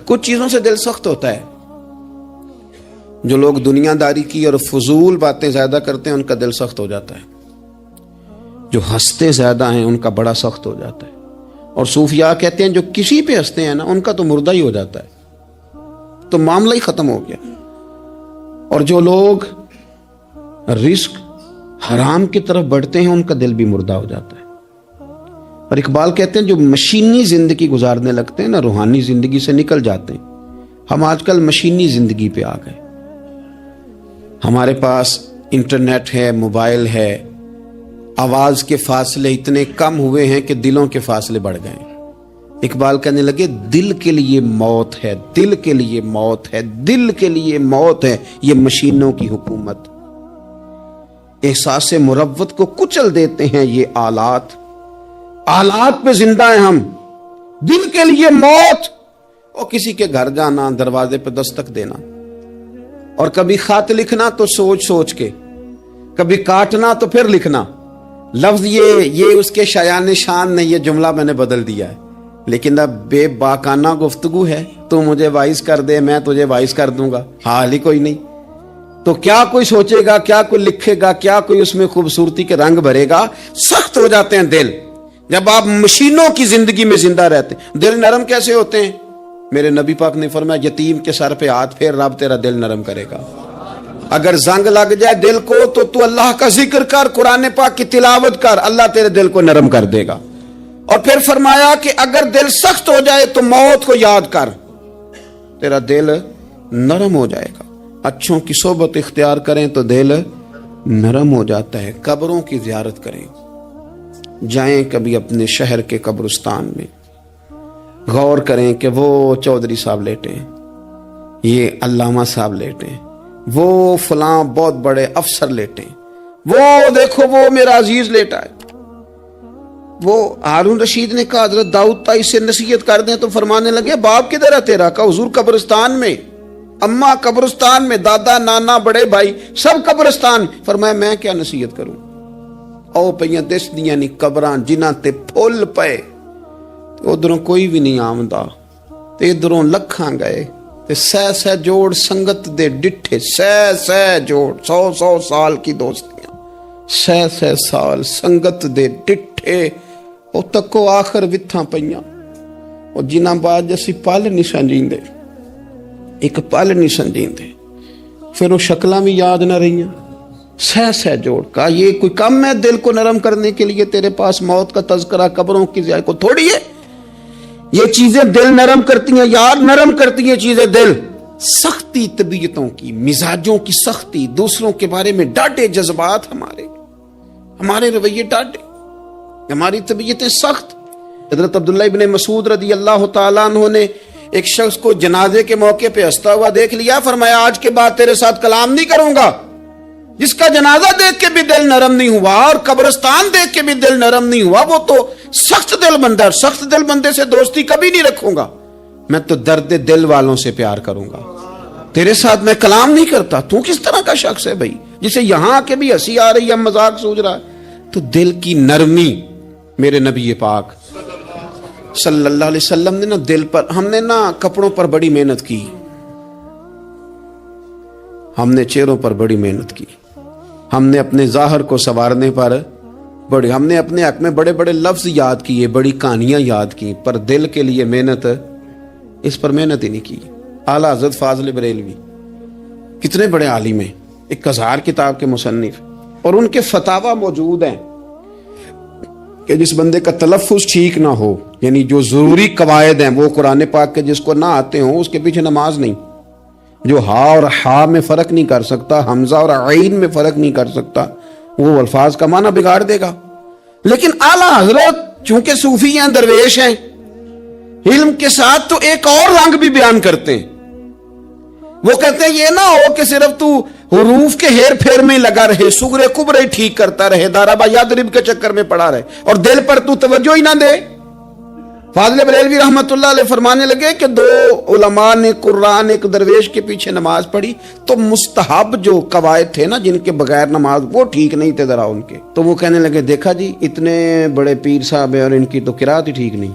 کچھ چیزوں سے دل سخت ہوتا ہے. جو لوگ دنیا داری کی اور فضول باتیں زیادہ کرتے ہیں ان کا دل سخت ہو جاتا ہے. جو ہنستے زیادہ ہیں ان کا بڑا سخت ہو جاتا ہے. اور صوفیاء کہتے ہیں جو کسی پہ ہنستے ہیں نا ان کا تو مردہ ہی ہو جاتا ہے, تو معاملہ ہی ختم ہو گیا. اور جو لوگ رزق حرام کی طرف بڑھتے ہیں ان کا دل بھی مردہ ہو جاتا ہے. اور اقبال کہتے ہیں جو مشینی زندگی گزارنے لگتے ہیں نا روحانی زندگی سے نکل جاتے ہیں. ہم آج کل مشینی زندگی پہ آ گئے. ہمارے پاس انٹرنیٹ ہے, موبائل ہے, آواز کے فاصلے اتنے کم ہوئے ہیں کہ دلوں کے فاصلے بڑھ گئے ہیں. اقبال کہنے لگے دل کے لیے موت ہے, دل کے لیے موت ہے, دل کے لیے موت ہے یہ مشینوں کی حکومت. احساس مروت کو کچل دیتے ہیں یہ آلات, آلات پہ زندہ ہیں ہم. دل کے لیے موت, اور کسی کے گھر جانا, دروازے پہ دستک دینا, اور کبھی خط لکھنا تو سوچ سوچ کے, کبھی کاٹنا تو پھر لکھنا. لفظ یہ اس کے شایان شان نے یہ جملہ میں نے بدل دیا ہے, لیکن اب بے باکانہ گفتگو ہے. تو مجھے وائس کر دے, میں تجھے وائس کر دوں گا, حال ہی کوئی نہیں. تو کیا کوئی سوچے گا, کیا کوئی لکھے گا, کیا کوئی اس میں خوبصورتی کے رنگ بھرے گا. سخت ہو جاتے ہیں دل جب آپ مشینوں کی زندگی میں زندہ رہتے ہیں. دل نرم کیسے ہوتے ہیں؟ میرے نبی پاک نے فرمایا یتیم کے سر پہ ہاتھ پھیر, رب تیرا دل نرم کرے گا. اگر زنگ لگ جائے دل کو تو اللہ کا ذکر کر, قرآن پاک کی تلاوت کر, اللہ تیرے دل کو نرم کر دے گا. اور پھر فرمایا کہ اگر دل سخت ہو جائے تو موت کو یاد کر, تیرا دل نرم ہو جائے گا. اچھوں کی صحبت اختیار کریں تو دل نرم ہو جاتا ہے. قبروں کی زیارت کریں, جائیں کبھی اپنے شہر کے قبرستان میں, غور کریں کہ وہ چودھری صاحب لیٹے ہیں, یہ علامہ صاحب لیٹے ہیں, وہ فلاں بہت بڑے افسر لیٹے ہیں, وہ دیکھو وہ میرا عزیز لیٹا ہے. وہ ہارون رشید نے کہا حضرت داؤد تائی سے نصیحت کر دیں, تو فرمانے لگے باپ کدھر ہے تیرا؟ کہا حضور قبرستان میں, اماں قبرستان میں, دادا نانا بڑے بھائی سب قبرستان. فرمایا میں کیا نصیحت کروں؟ او پئیاں دس دیاں نی قبراں جنہاں تے پھول پئے, ادھروں کوئی بھی نہیں آمدا, تے ادھروں لکھاں گئے, تے سہ سہ جوڑ سنگت دے ڈٹھے, سہ سہ جوڑ 100 سال کی دوستیاں, سہ سہ سال سنگت دے ڈٹھے, او تکو آخر وتھاں پئیاں, او جنہاں بعد جسی پل نہیں سمجھیندے, ایک پل نہیں سمجھیندے, پھر وہ شکلاں بھی یاد نہ رہیاں. سہ سہ جوڑ. کہا یہ کوئی کم ہے دل کو نرم کرنے کے لیے تیرے پاس موت کا تذکرہ, قبروں کی زیارت کو تھوڑی ہے. یہ چیزیں دل نرم کرتی ہیں یار, نرم کرتی ہیں چیزیں دل. سختی طبیعتوں کی, مزاجوں کی سختی, دوسروں کے بارے میں ڈاٹے جذبات, ہمارے رویے ڈاٹے, ہماری طبیعتیں سخت. حضرت عبداللہ ابن مسعود رضی اللہ تعالیٰ عنہ نے ایک شخص کو جنازے کے موقع پہ ہنستا ہوا دیکھ لیا, فرمایا آج کے بعد تیرے ساتھ کلام نہیں کروں گا. جس کا جنازہ دیکھ کے بھی دل نرم نہیں ہوا اور قبرستان دیکھ کے بھی دل نرم نہیں ہوا, وہ تو سخت دل بندہ. سخت دل بندے سے دوستی کبھی نہیں رکھوں گا, میں تو درد دل والوں سے پیار کروں گا, تیرے ساتھ میں کلام نہیں کرتا. تو کس طرح کا شخص ہے بھائی جسے یہاں کے بھی ہنسی آ رہی ہے, مذاق سوچ رہا ہے؟ تو دل کی نرمی, میرے نبی پاک صلی اللہ علیہ وسلم نے نا دل پر, ہم نے نا کپڑوں پر بڑی محنت کی, ہم نے چہروں پر بڑی محنت کی, ہم نے اپنے ظاہر کو سنوارنے پر ہم نے اپنے حق میں بڑے بڑے لفظ یاد کیے, بڑی کہانیاں یاد کی, پر دل کے لیے محنت, اس پر محنت ہی نہیں کی. اعلیٰ حضرت فاضل بریلوی کتنے بڑے عالم ہیں, 1000 کتاب کے مصنف, اور ان کے فتاوی موجود ہیں کہ جس بندے کا تلفظ ٹھیک نہ ہو, یعنی جو ضروری قواعد ہیں وہ قرآن پاک کے جس کو نہ آتے ہوں اس کے پیچھے نماز نہیں. جو ہا اور ہا میں فرق نہیں کر سکتا, حمزہ اور عین میں فرق نہیں کر سکتا, وہ الفاظ کا معنی بگاڑ دے گا. لیکن اعلیٰ حضرت چونکہ صوفی ہیں, درویش ہیں, علم کے ساتھ تو ایک اور رنگ بھی بیان کرتے ہیں. وہ کہتے ہیں یہ نہ ہو کہ صرف تو حروف کے ہیر پھیر میں لگا رہے, سغرے کبرے ٹھیک کرتا رہے, دارابا یادرب کے چکر میں پڑا رہے, اور دل پر تو توجہ ہی نہ دے. فاضل بریلوی رحمت اللہ علیہ فرمانے لگے کہ 2 علماء نے قرآن ایک درویش کے پیچھے نماز پڑھی, تو مستحب جو قواعد تھے نا جن کے بغیر نماز, وہ ٹھیک نہیں تھے ذرا ان کے. تو وہ کہنے لگے دیکھا جی اتنے بڑے پیر صاحب ہیں اور ان کی تو قرات ہی ٹھیک نہیں,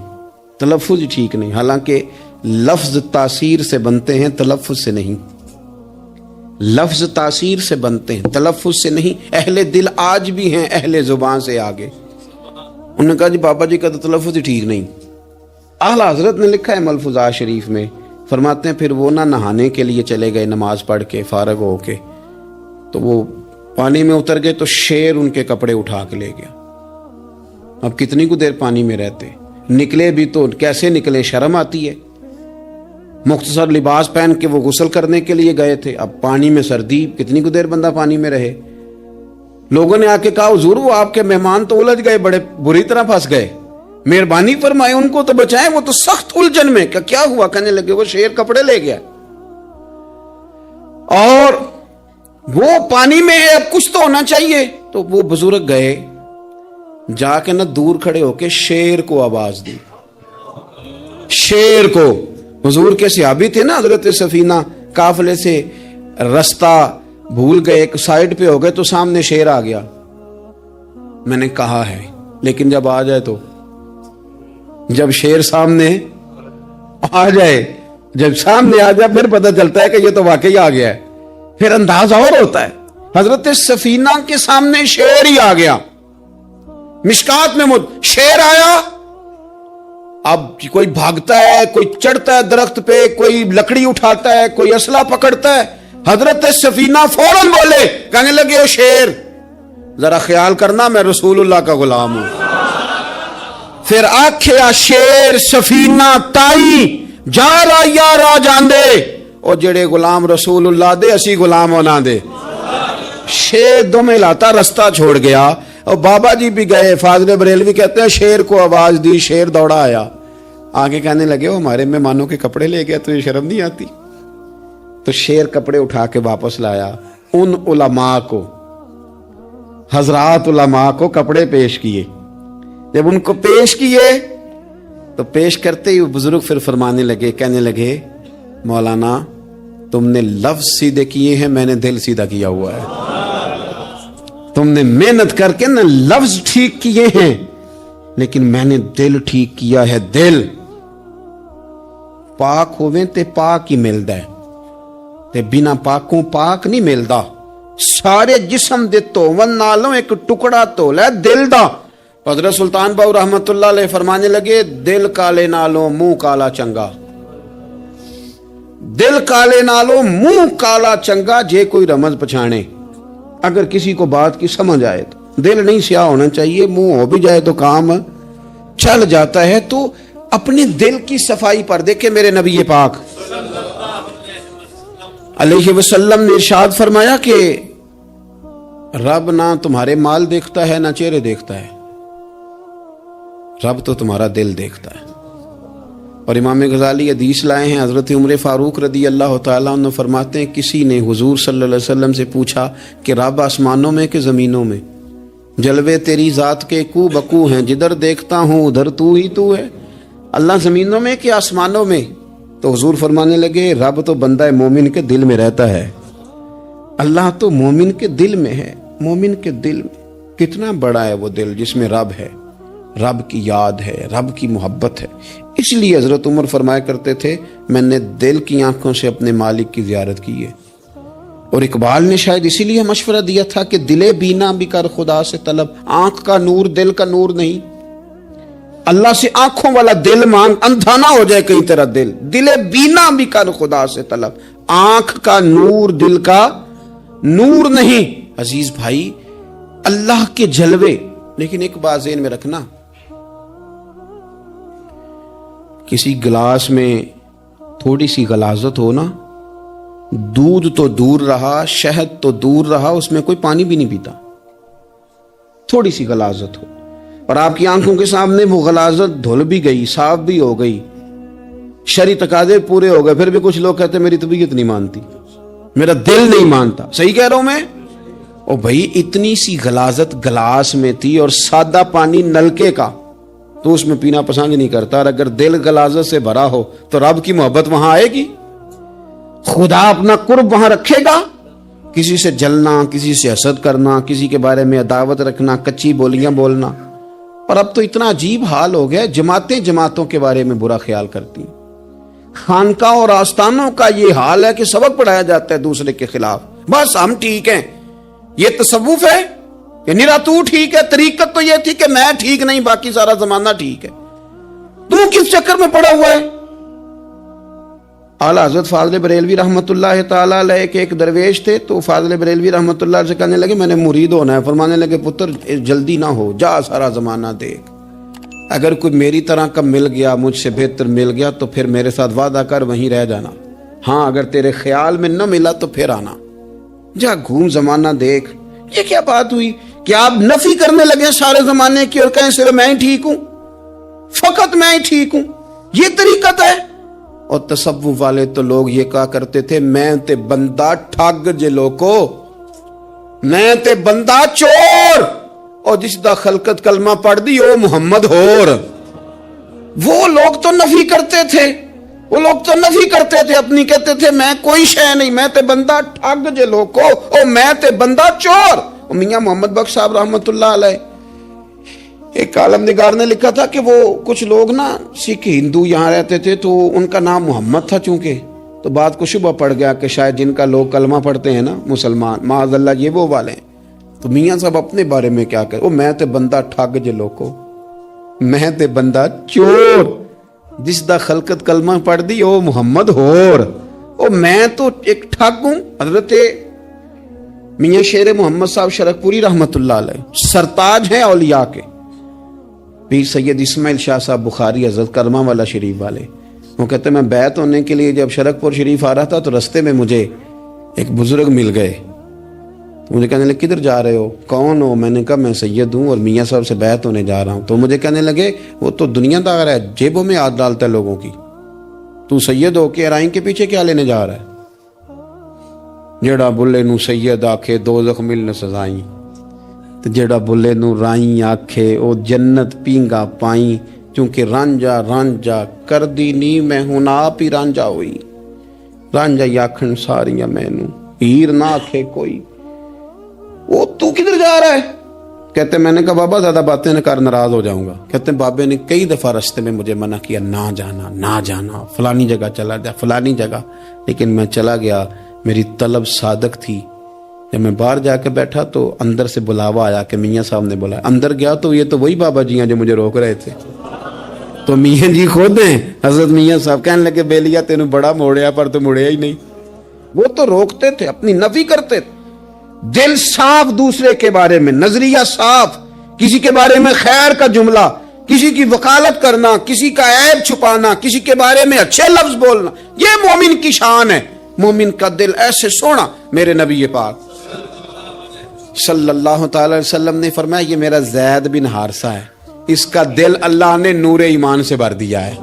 تلفظ ہی ٹھیک نہیں. حالانکہ لفظ تاثیر سے بنتے ہیں تلفظ سے نہیں. لفظ تاثیر سے بنتے ہیں تلفظ سے نہیں. اہل دل آج بھی ہیں اہل زبان سے آگے. انہوں نے کہا جی بابا جی کا تو تلفظ ہی ٹھیک نہیں. اعلی حضرت نے لکھا ہے ملفوظات شریف میں، فرماتے ہیں پھر وہ نہ نہانے کے لیے چلے گئے نماز پڑھ کے فارغ ہو کے، تو وہ پانی میں اتر گئے تو شیر ان کے کپڑے اٹھا کے لے گیا. اب کتنی کو دیر پانی میں رہتے، نکلے بھی تو کیسے نکلے، شرم آتی ہے. مختصر لباس پہن کے وہ غسل کرنے کے لیے گئے تھے، اب پانی میں سردی، کتنی کو دیر بندہ پانی میں رہے. لوگوں نے آ کے کہا حضور وہ آپ کے مہمان تو الجھ گئے، بڑے بری طرح پھنس گئے، مہربانی فرمائے ان کو تو بچائیں، وہ تو سخت الجھن میں. کیا ہوا؟ کہنے لگے وہ شیر کپڑے لے گیا اور وہ پانی میں ہے، اب کچھ تو ہونا چاہیے. تو وہ بزرگ گئے، جا کے نہ دور کھڑے ہو کے شیر کو آواز دی. شیر کو، حضور کے صحابی تھے نا حضرت سفینہ، قافلے سے رستہ بھول گئے، ایک سائیڈ پہ ہو گئے تو سامنے شیر آ گیا. میں نے کہا ہے لیکن جب آ جائے تو، جب شیر سامنے آ جائے، جب سامنے آ جائے پھر پتہ چلتا ہے کہ یہ تو واقعی آ گیا ہے، پھر انداز اور ہوتا ہے. حضرت سفینہ کے سامنے شیر ہی آ گیا. مشکات میں شیر آیا، اب کوئی بھاگتا ہے، کوئی چڑھتا ہے درخت پہ، کوئی لکڑی اٹھاتا ہے، کوئی اسلحہ پکڑتا ہے. حضرت سفینہ فوراً بولے، کہنے لگے او شیر ذرا خیال کرنا میں رسول اللہ کا غلام ہوں. پھر آکھیا شیر سفینہ تائی جا را یا را جاندے، او جڑے غلام رسول اللہ دے اسی غلام ہونا دے. شیر دم لاتا رستہ چھوڑ گیا. اور بابا جی بھی گئے، فاضل بریلوی کہتے ہیں شیر کو آواز دی، شیر دوڑا آیا. آگے کہنے لگے وہ ہمارے مہمانوں کے کپڑے لے گیا، تجھے شرم نہیں آتی؟ تو شیر کپڑے اٹھا کے واپس لایا. ان علماء کو، حضرات علماء کو کپڑے پیش کیے. جب ان کو پیش کیے تو پیش کرتے ہی بزرگ پھر فرمانے لگے، کہنے لگے مولانا تم نے لفظ سیدھے کیے ہیں، میں نے دل سیدھا کیا ہوا ہے. تم نے محنت کر کے نہ لفظ ٹھیک کیے ہیں لیکن میں نے دل ٹھیک کیا ہے. دل پاک ہوئے تے پاک ہی ملدا ہے، تے بنا پاکوں پاک نہیں ملدا. سارے جسم دے توون نالوں ایک ٹکڑا تولا ہے دل دا. حضرت سلطان باؤ رحمت اللہ علیہ فرمانے لگے دل کالے نالوں منہ کالا چنگا. دل کالے نالوں منہ کالا چنگا، جے کوئی رمز پچھانے. اگر کسی کو بات کی سمجھ آئے تو دل نہیں سیاہ ہونا چاہیے، منہ ہو بھی جائے تو کام چل جاتا ہے. تو اپنے دل کی صفائی پر دیکھیں میرے نبی پاک علیہ وسلم نے ارشاد فرمایا کہ رب نہ تمہارے مال دیکھتا ہے نہ چہرے دیکھتا ہے، رب تو تمہارا دل دیکھتا ہے. اور امام غزالی حدیث لائے ہیں، حضرت عمر فاروق رضی اللہ تعالیٰ عنہ فرماتے ہیں کسی نے حضور صلی اللہ علیہ وسلم سے پوچھا کہ رب آسمانوں میں کہ زمینوں میں؟ جلوے تیری ذات کے کو بکو ہیں، جدھر دیکھتا ہوں ادھر تو ہی تو ہے. اللہ زمینوں میں کہ آسمانوں میں؟ تو حضور فرمانے لگے رب تو بندہ مومن کے دل میں رہتا ہے، اللہ تو مومن کے دل میں ہے. مومن کے دل میں کتنا بڑا ہے وہ دل جس میں رب ہے، رب کی یاد ہے، رب کی محبت ہے. اس لیے حضرت عمر فرمایا کرتے تھے میں نے دل کی آنکھوں سے اپنے مالک کی زیارت کی ہے. اور اقبال نے شاید اسی لیے مشورہ دیا تھا کہ دل بینا بھی کر خدا سے طلب. آنکھ کا نور دل کا نور نہیں، اللہ سے آنکھوں والا دل مانگ، اندھا نہ ہو جائے کہیں تیرا دل. دل بینا بھی کر خدا سے طلب، آنکھ کا نور دل کا نور نہیں. عزیز بھائی اللہ کے جلوے. لیکن ایک بات ذہن میں رکھنا، کسی گلاس میں تھوڑی سی غلاظت ہو نا، دودھ تو دور رہا، شہد تو دور رہا، اس میں کوئی پانی بھی نہیں پیتا. تھوڑی سی غلاظت ہو اور آپ کی آنکھوں کے سامنے وہ غلاظت دھل بھی گئی، صاف بھی ہو گئی، شرعی تقاضے پورے ہو گئے، پھر بھی کچھ لوگ کہتے ہیں میری طبیعت نہیں مانتی، میرا دل نہیں مانتا. صحیح کہہ رہا ہوں میں؟ او بھائی اتنی سی غلاظت گلاس میں تھی اور سادہ پانی نلکے کا، تو اس میں پینا پسند نہیں کرتا. اور اگر دل غلاظت سے بھرا ہو تو رب کی محبت وہاں آئے گی، خدا اپنا قرب وہاں رکھے گا. کسی سے جلنا، کسی سے حسد کرنا، کسی کے بارے میں عداوت رکھنا، کچی بولیاں بولنا. اور اب تو اتنا عجیب حال ہو گیا، جماعتیں جماعتوں کے بارے میں برا خیال کرتی ہیں. خانقاہ اور آستانوں کا یہ حال ہے کہ سبق پڑھایا جاتا ہے دوسرے کے خلاف، بس ہم ٹھیک ہیں. یہ تصوف ہے کہ نرا تو ٹھیک ہے؟ طریقت تو یہ تھی کہ میں ٹھیک نہیں، باقی سارا زمانہ ٹھیک ہے. تو کس چکر میں پڑا ہوا ہے؟ اعلیٰ حضرت فاضل بریلوی رحمۃ اللہ تعالی علیہ کے ایک درویش تھے، تو فاضل بریلوی رحمۃ اللہ سے کہنے لگے میں نے مرید ہونا ہے. فرمانے لگے پتر جلدی نہ ہو، جا سارا زمانہ دیکھ، اگر کوئی میری طرح کا مل گیا، مجھ سے بہتر مل گیا تو پھر میرے ساتھ وعدہ کر وہیں رہ جانا. ہاں اگر تیرے خیال میں نہ ملا تو پھر آنا. جا گھوم زمانہ دیکھ. یہ کیا بات ہوئی کہ آپ نفی کرنے لگے سارے زمانے کی اور کہیں صرف میں ہی ٹھیک ہوں، فقط میں ہی ٹھیک ہوں؟ یہ طریقت ہے؟ اور تصوف والے تو لوگ یہ کہا کرتے تھے میں تے بندہ ٹھگ جے لوکو، میں تے بندہ چور، اور جس دا خلقت کلمہ پڑھ دی او محمد ہور. وہ لوگ تو نفی کرتے تھے، وہ لوگ تو نفی کرتے تھے اپنی، کہتے تھے میں کوئی شے نہیں، میں تے بندہ ٹھگ جے لوکو، او میں تے بندہ چور. میاں محمد بخش صاحب رحمت اللہ علیہ، ایک عالم نگار نے لکھا تھا کہ وہ کچھ لوگ نا سکھ ہندو یہاں رہتے تھے تو ان کا نام محمد تھا چونکہ، تو بات کو شبہ پڑ گیا کہ شاید جن کا لوگ کلمہ پڑھتے ہیں نا مسلمان، معاذ اللہ یہ وہ والے ہیں. تو میاں صاحب اپنے بارے میں کیا کہ میں تے بندہ ٹھگ جے لوکو، میں تے بندہ چور، جس دا خلقت کلمہ پڑھ دی او محمد ہور. او میں تو ایک ٹھگ ہوں. حضرت میاں شیر محمد صاحب شرک پوری رحمت اللہ علیہ سرتاج ہیں اولیاء کے، پیر سید اسماعیل شاہ صاحب بخاری حضرت کرما والا شریف والے. وہ کہتے ہیں میں بیعت ہونے کے لیے جب شرک پور شریف آ رہا تھا تو رستے میں مجھے ایک بزرگ مل گئے. مجھے کہنے لگے کدھر جا رہے ہو؟ کون ہو؟ میں نے کہا میں سید ہوں اور میاں صاحب سے بیعت ہونے جا رہا ہوں. تو مجھے کہنے لگے وہ تو دنیا دار ہے، جیبوں میں ہاتھ ڈالتا ہے لوگوں کی، تو سید ہو کے رائن کے پیچھے کیا لینے جا رہا ہے؟ جیڑا بلے نو سید آکھے دوزخ ملن سزائیں، تو جیڑا بلے نو رائیں آکھے او جنت پینگا پائیں، چونکہ رانجا رانجا کر دی نی میں ہوں آپ ہی رانجا ہوئی. رانجا یاکھن ساریاں میں نو ہیر نہ آکھے کوئی. وہ تو کدھر جا رہا ہے؟ کہتے میں نے کہا بابا زیادہ باتیں نہ کر، ناراض ہو جاؤں گا. کہتے ہیں بابے نے کئی دفعہ رستے میں مجھے منع کیا، نہ جانا نہ جانا، فلانی جگہ چلا جا فلانی جگہ، لیکن میں چلا گیا. میری طلب صادق تھی. جب میں باہر جا کے بیٹھا تو اندر سے بلاوا آیا کہ میاں صاحب نے بلایا. اندر گیا تو یہ تو وہی بابا جی ہیں جو مجھے روک رہے تھے. تو میاں جی خود ہیں حضرت میاں صاحب. کہنے لگے بیلیا تینوں بڑا موڑیا پر تو مڑیا ہی نہیں. وہ تو روکتے تھے، اپنی نفی کرتے تھے. دل صاف دوسرے کے بارے میں، نظریہ صاف، کسی کے بارے میں خیر کا جملہ، کسی کی وکالت کرنا، کسی کا عیب چھپانا، کسی کے بارے میں اچھے لفظ بولنا، یہ مومن کی شان ہے. مومن کا دل ایسے سونا. میرے نبی پاک صلی اللہ تعالی علیہ وسلم نے فرمایا یہ میرا زید بن حارثہ ہے، اس کا دل اللہ نے نور ایمان سے بھر دیا ہے.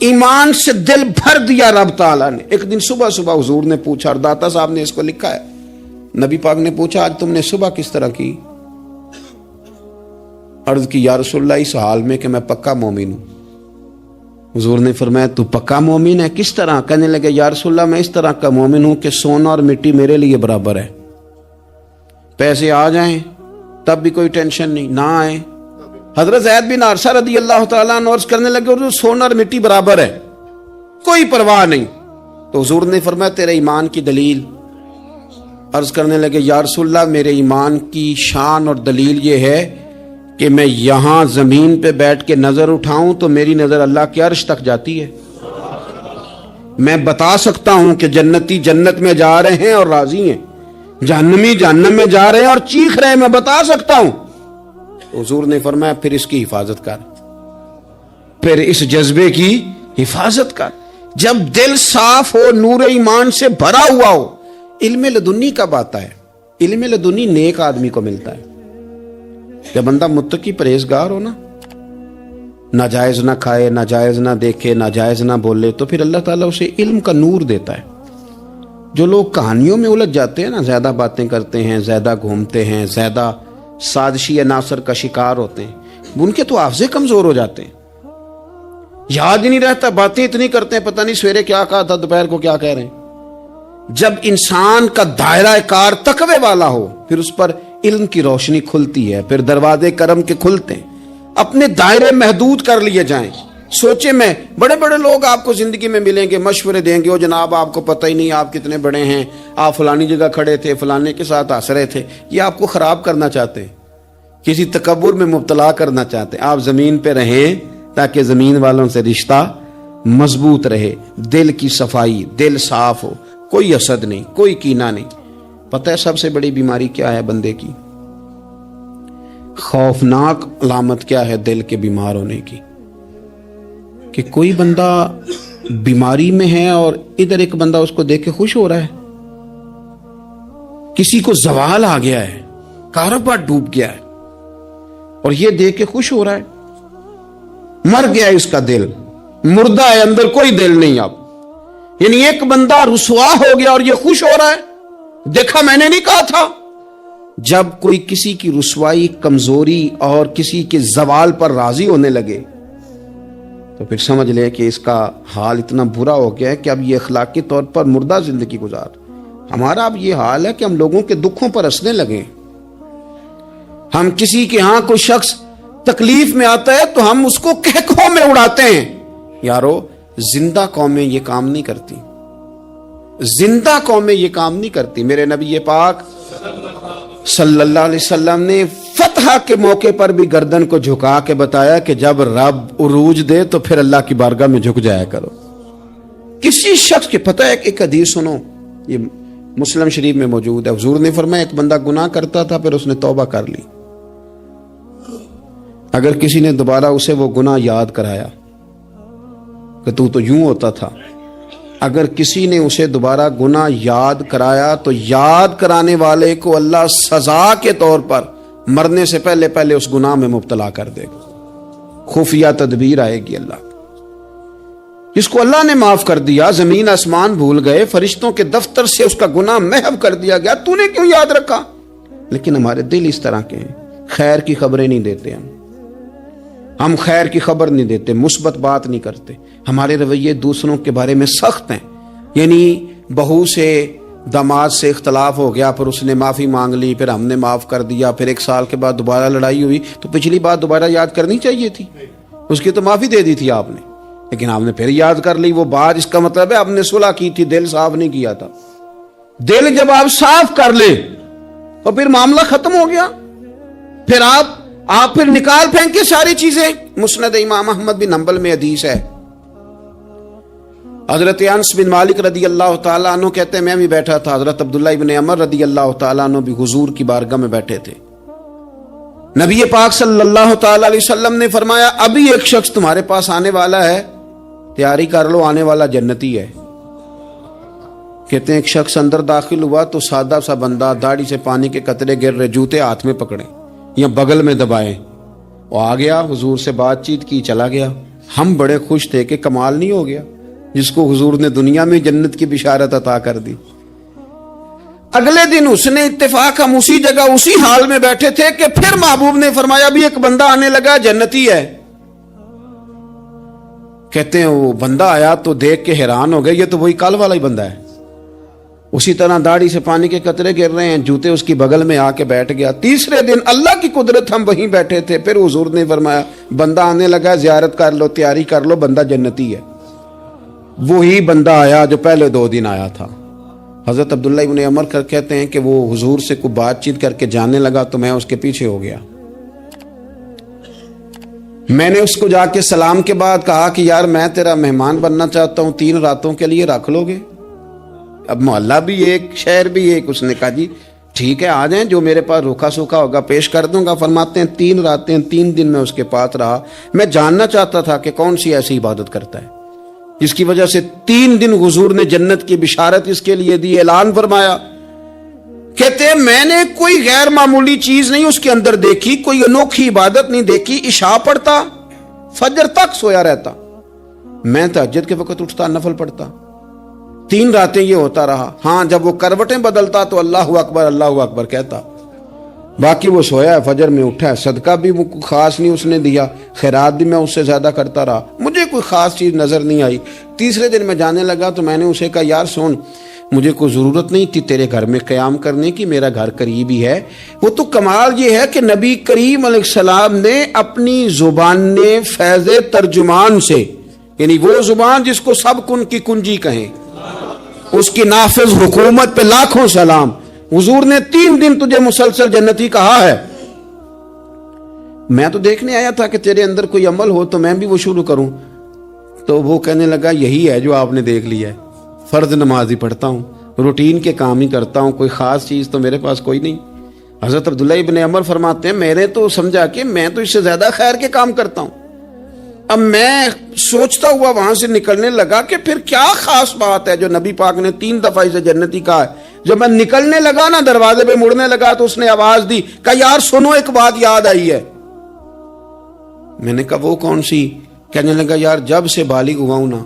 ایمان سے دل بھر دیا رب تعالیٰ نے. ایک دن صبح صبح حضور نے پوچھا، اور داتا صاحب نے اس کو لکھا ہے، نبی پاک نے پوچھا آج تم نے صبح کس طرح کی؟ عرض کی یا رسول اللہ اس حال میں کہ میں پکا مومن ہوں. حضور نے فرمایا تو پکا مومن ہے، کس طرح؟ کہنے لگے یا رسول اللہ میں اس طرح کا مومن ہوں کہ سونا اور مٹی میرے لیے برابر ہے. پیسے آ جائیں تب بھی کوئی ٹینشن نہیں، نہ آئے. حضرت زید بن حارثہ رضی اللہ تعالیٰ عنہ عرض کرنے لگے حضور سونا اور مٹی برابر ہے، کوئی پرواہ نہیں. تو حضور نے فرمایا تیرے ایمان کی دلیل؟ عرض کرنے لگے یا رسول اللہ میرے ایمان کی شان اور دلیل یہ ہے کہ میں یہاں زمین پہ بیٹھ کے نظر اٹھاؤں تو میری نظر اللہ کے عرش تک جاتی ہے. میں بتا سکتا ہوں کہ جنتی جنت میں جا رہے ہیں اور راضی ہیں، جہنمی جہنم میں جا رہے ہیں اور چیخ رہے ہیں، میں بتا سکتا ہوں. حضور نے فرمایا پھر اس کی حفاظت کر، پھر اس جذبے کی حفاظت کر. جب دل صاف ہو، نور ایمان سے بھرا ہوا ہو. علم لدنی کب آتا ہے؟ علم لدنی نیک آدمی کو ملتا ہے جب بندہ متقی پرہیزگار ہو نا، ناجائز نہ کھائے، ناجائز نہ دیکھے، ناجائز نہ بولے، تو پھر اللہ تعالیٰ اسے علم کا نور دیتا ہے. جو لوگ کہانیوں میں الجھ جاتے ہیں نا، زیادہ باتیں کرتے ہیں، زیادہ گھومتے ہیں، زیادہ سازشی عناصر کا شکار ہوتے ہیں، ان کے تو حافظے کمزور ہو جاتے ہیں، یاد ہی نہیں رہتا، باتیں اتنی کرتے ہیں پتہ نہیں سویرے کیا کہا تھا، دوپہر کو کیا کہہ رہے ہیں. جب انسان کا دائرہ کار تقوی والا ہو پھر اس پر علم کی روشنی کھلتی ہے، پھر دروازے کرم کے کھلتے ہیں. اپنے دائرے محدود کر لیے جائیں، سوچے میں بڑے بڑے لوگ آپ کو زندگی میں ملیں گے، مشورے دیں گے، وہ جناب آپ کو پتہ ہی نہیں آپ کتنے بڑے ہیں، آپ فلانی جگہ کھڑے تھے، فلانے کے ساتھ ہنس رہے تھے. یہ آپ کو خراب کرنا چاہتے ہیں، کسی تکبر میں مبتلا کرنا چاہتے ہیں. آپ زمین پہ رہیں تاکہ زمین والوں سے رشتہ مضبوط رہے، دل کی صفائی، دل صاف ہو، کوئی حسد نہیں، کوئی کینہ نہیں. پتہ ہے سب سے بڑی بیماری کیا ہے بندے کی؟ خوفناک علامت کیا ہے دل کے بیمار ہونے کی؟ کہ کوئی بندہ بیماری میں ہے اور ادھر ایک بندہ اس کو دیکھ کے خوش ہو رہا ہے. کسی کو زوال آ گیا ہے، کاروبار ڈوب گیا ہے اور یہ دیکھ کے خوش ہو رہا ہے. مر گیا ہے اس کا دل، مردہ ہے، اندر کوئی دل نہیں. اب یعنی ایک بندہ رسوا ہو گیا اور یہ خوش ہو رہا ہے، دیکھا میں نے نہیں کہا تھا. جب کوئی کسی کی رسوائی، کمزوری اور کسی کے زوال پر راضی ہونے لگے تو پھر سمجھ لے کہ اس کا حال اتنا برا ہو گیا ہے کہ اب یہ اخلاقی طور پر مردہ زندگی گزار. ہمارا اب یہ حال ہے کہ ہم لوگوں کے دکھوں پر ہنسنے لگے. ہم کسی کے ہاں کوئی شخص تکلیف میں آتا ہے تو ہم اس کو کہکھوں میں اڑاتے ہیں. یارو زندہ قومیں یہ کام نہیں کرتی، زندہ قومیں یہ کام نہیں کرتی. میرے نبی پاک صلی اللہ علیہ وسلم نے فتح کے موقع پر بھی گردن کو جھکا کے بتایا کہ جب رب عروج دے تو پھر اللہ کی بارگاہ میں جھک جایا کرو. کسی شخص کے پتہ ہے ایک حدیث سنو، یہ مسلم شریف میں موجود ہے. حضور نے فرمایا ایک بندہ گناہ کرتا تھا، پھر اس نے توبہ کر لی. اگر کسی نے دوبارہ اسے وہ گناہ یاد کرایا کہ تو یوں ہوتا تھا، اگر کسی نے اسے دوبارہ گناہ یاد کرایا تو یاد کرانے والے کو اللہ سزا کے طور پر مرنے سے پہلے پہلے اس گناہ میں مبتلا کر دے گا. خفیہ تدبیر آئے گی اللہ کی. جس کو اللہ نے معاف کر دیا، زمین آسمان بھول گئے، فرشتوں کے دفتر سے اس کا گناہ محو کر دیا گیا، تو نے کیوں یاد رکھا؟ لیکن ہمارے دل اس طرح کے ہیں، خیر کی خبریں نہیں دیتے. ہم خیر کی خبر نہیں دیتے، مثبت بات نہیں کرتے. ہمارے رویے دوسروں کے بارے میں سخت ہیں. یعنی بہو سے داماد سے اختلاف ہو گیا، پھر اس نے معافی مانگ لی، پھر ہم نے معاف کر دیا، پھر ایک سال کے بعد دوبارہ لڑائی ہوئی تو پچھلی بات دوبارہ یاد کرنی چاہیے تھی. اس کی تو معافی دے دی تھی آپ نے، لیکن آپ نے پھر یاد کر لی وہ بات. اس کا مطلب ہے آپ نے صلح کی تھی، دل صاف نہیں کیا تھا. دل جب آپ صاف کر لیں اور پھر معاملہ ختم ہو گیا، پھر آپ پھر نکال پھینک کے ساری چیزیں. مسند امام احمد بن حنبل میں حدیث ہے، حضرت انس بن مالک رضی اللہ تعالیٰ عنہ کہتے ہیں میں بھی بیٹھا تھا، حضرت عبداللہ ابن عمر رضی اللہ تعالیٰ عنہ بھی حضور کی بارگاہ میں بیٹھے تھے. نبی پاک صلی اللہ تعالیٰ علیہ وسلم نے فرمایا ابھی ایک شخص تمہارے پاس آنے والا ہے، تیاری کر لو، آنے والا جنتی ہے. کہتے ہیں ایک شخص اندر داخل ہوا تو سادہ سا بندہ، داڑھی سے پانی کے قطرے گر رہے، جوتے ہاتھ میں پکڑے یا بغل میں دبائے، وہ آ گیا، حضور سے بات چیت کی، چلا گیا. ہم بڑے خوش تھے کہ کمال نہیں ہو گیا جس کو حضور نے دنیا میں جنت کی بشارت عطا کر دی. اگلے دن اس نے اتفاق، ہم اسی جگہ اسی حال میں بیٹھے تھے کہ پھر محبوب نے فرمایا ابھی ایک بندہ آنے لگا، جنتی ہے. کہتے ہیں وہ بندہ آیا تو دیکھ کے حیران ہو گئے، یہ تو وہی کل والا ہی بندہ ہے. اسی طرح داڑھی سے پانی کے قطرے گر رہے ہیں، جوتے اس کی بغل میں آ کے بیٹھ گیا. تیسرے دن اللہ کی قدرت ہم وہیں بیٹھے تھے، پھر حضور نے فرمایا بندہ آنے لگا، زیارت کر لو، تیاری کر لو، بندہ جنتی ہے. وہی بندہ آیا جو پہلے 2 دن آیا تھا. حضرت عبداللہ ابن عمر کہتے ہیں کہ وہ حضور سے کوئی بات چیت کر کے جانے لگا تو میں اس کے پیچھے ہو گیا. میں نے اس کو جا کے سلام کے بعد کہا کہ یار میں تیرا مہمان بننا چاہتا ہوں، 3 راتوں کے لیے رکھ لو گے؟ اب محلہ بھی ایک، شہر بھی ایک. اس نے کہا جی ٹھیک ہے آ جائیں، جو میرے پاس روکھا سوکھا ہوگا پیش کر دوں گا. فرماتے ہیں 3 راتیں 3 دن میں اس کے پاس رہا. میں جاننا چاہتا تھا کہ کون سی ایسی عبادت کرتا ہے جس کی وجہ سے 3 دن حضور نے جنت کی بشارت اس کے لیے دی، اعلان فرمایا. کہتے ہیں میں نے کوئی غیر معمولی چیز نہیں اس کے اندر دیکھی، کوئی انوکھی عبادت نہیں دیکھی. عشاء پڑھتا، فجر تک سویا رہتا، میں تہجد کے وقت اٹھتا، نفل پڑھتا. 3 راتیں یہ ہوتا رہا. ہاں جب وہ کروٹیں بدلتا تو اللہ اکبر کہتا، باقی وہ سویا ہے، فجر میں اٹھا ہے. صدقہ بھی خاص نہیں اس نے دیا، خیرات بھی میں اس سے زیادہ کرتا رہا، مجھے کوئی خاص چیز نظر نہیں آئی. تیسرے دن میں جانے لگا تو میں نے اسے کہا یار سن، مجھے کوئی ضرورت نہیں تھی تیرے گھر میں قیام کرنے کی، میرا گھر قریب ہی ہے۔ وہ تو کمال یہ ہے کہ نبی کریم علیہ السلام نے اپنی زبان فیض ترجمان سے، یعنی وہ زبان جس کو سب کن کی کنجی کہیں، اس کی نافذ حکومت پہ لاکھوں سلام، حضور نے 3 دن تجھے مسلسل جنتی کہا ہے۔ میں تو دیکھنے آیا تھا کہ تیرے اندر کوئی عمل ہو تو میں بھی وہ شروع کروں۔ تو وہ کہنے لگا یہی ہے جو آپ نے دیکھ لیا ہے، فرض نماز ہی پڑھتا ہوں، روٹین کے کام ہی کرتا ہوں، کوئی خاص چیز تو میرے پاس کوئی نہیں۔ حضرت عبداللہ ابن عمر فرماتے ہیں میں نے تو سمجھا کہ میں تو اس سے زیادہ خیر کے کام کرتا ہوں۔ اب میں سوچتا ہوا وہاں سے نکلنے لگا کہ پھر کیا خاص بات ہے جو نبی پاک نے 3 دفعہ اسے جنتی کہا ہے۔ جب میں نکلنے لگا نا، دروازے پہ مڑنے لگا تو اس نے آواز دی، کہا یار سنو، ایک بات یاد آئی ہے۔ میں نے کہا وہ کون سی؟ کہنے لگا یار جب سے بالغ ہوا ہوں نا،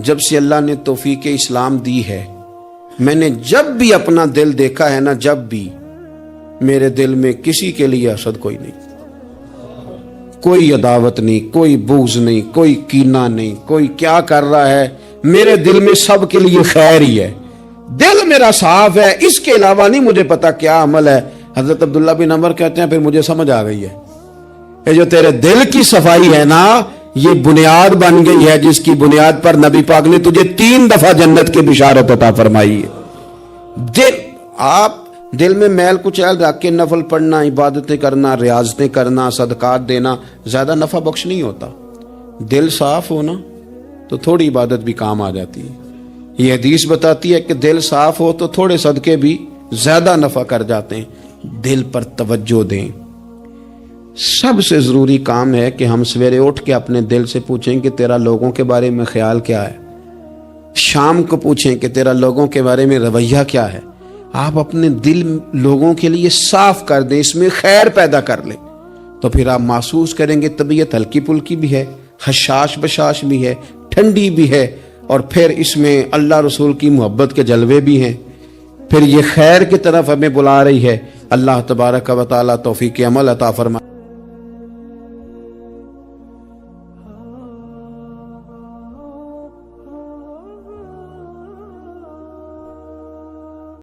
جب سے اللہ نے توفیق اسلام دی ہے، میں نے جب بھی اپنا دل دیکھا ہے نا، جب بھی میرے دل میں کسی کے لیے حسد کوئی نہیں، کوئی عداوت نہیں، کوئی بغض نہیں، کوئی کینہ نہیں، کوئی کیا کر رہا ہے، میرے دل میں سب کے لیے خیر ہی ہے، دل میرا صاف ہے، اس کے علاوہ نہیں مجھے پتا کیا عمل ہے۔ حضرت عبداللہ بن عمر کہتے ہیں پھر مجھے سمجھ آ گئی ہے، یہ جو تیرے دل کی صفائی ہے نا، یہ بنیاد بن گئی ہے جس کی بنیاد پر نبی پاک نے تجھے 3 دفعہ جنت کی بشارت عطا فرمائی ہے۔ آپ دل میں میل کچیل رکھ کے نفل پڑھنا، عبادتیں کرنا، ریاضتیں کرنا، صدقات دینا زیادہ نفع بخش نہیں ہوتا۔ دل صاف ہونا تو تھوڑی عبادت بھی کام آ جاتی ہے۔ یہ حدیث بتاتی ہے کہ دل صاف ہو تو تھوڑے صدقے بھی زیادہ نفع کر جاتے ہیں۔ دل پر توجہ دیں۔ سب سے ضروری کام ہے کہ ہم سویرے اٹھ کے اپنے دل سے پوچھیں کہ تیرا لوگوں کے بارے میں خیال کیا ہے، شام کو پوچھیں کہ تیرا لوگوں کے بارے میں رویہ کیا ہے۔ آپ اپنے دل لوگوں کے لیے صاف کر دیں، اس میں خیر پیدا کر لیں، تو پھر آپ محسوس کریں گے طبیعت ہلکی پھلکی بھی ہے، حشاش بشاش بھی ہے، ٹھنڈی بھی ہے، اور پھر اس میں اللہ رسول کی محبت کے جلوے بھی ہیں۔ پھر یہ خیر کی طرف ہمیں بلا رہی ہے۔ اللہ تبارک و تعالیٰ توفیق عمل عطا فرمائے۔